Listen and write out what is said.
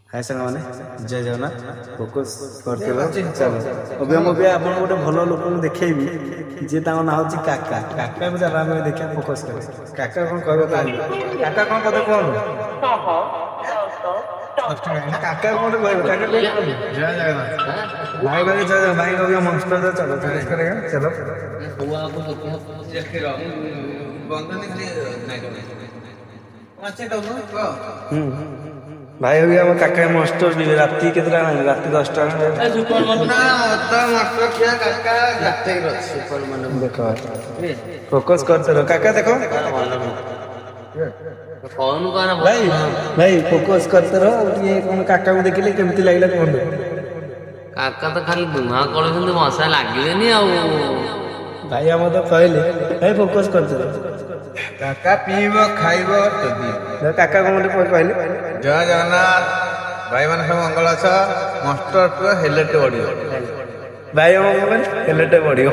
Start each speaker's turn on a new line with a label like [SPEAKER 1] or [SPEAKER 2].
[SPEAKER 1] हाय साଙ୍ଗ ମାନେ जय जगन्नाथ फोकस करथिलो चलो अबे हम अबे आपन गोटे भलो लोक देखैबी जे ताको ना होची काका काका को जरा हम देखा फोकस कर काका कोन कहबो काका कोन कथा कोन काका कोन कहबो काका जय जगन्नाथ भाई भाई जय भाई को मंस्टर चलो फिनिश करेगा चलो
[SPEAKER 2] हुआ को चेक करो बंधन नहीं अच्छा तो
[SPEAKER 1] भाई हो गया हम काका मास्टर भी राती केतरा नहीं राती 10 टा
[SPEAKER 2] सुपर मन ना तो मास्टर किया काका जाते सुपर मन
[SPEAKER 1] देखो फोकस करते रहो काका देखो
[SPEAKER 2] कौन कौन
[SPEAKER 1] भाई भाई फोकस करते रहो ये कौन काका को देखिले केमती लागला कोन
[SPEAKER 2] काका तो खाली धुआं करछन मशा लागलेनी आ
[SPEAKER 1] भाई हम तो कहले भाई फोकस करते रहो
[SPEAKER 3] काका पीबो खाइबो तो दी
[SPEAKER 1] काका को मते कहले
[SPEAKER 3] जय जगन्नाथ भाई मान सब मंगल अछ मास्टर टू हेलेट बडियो
[SPEAKER 1] भाई हम हेलेट बडियो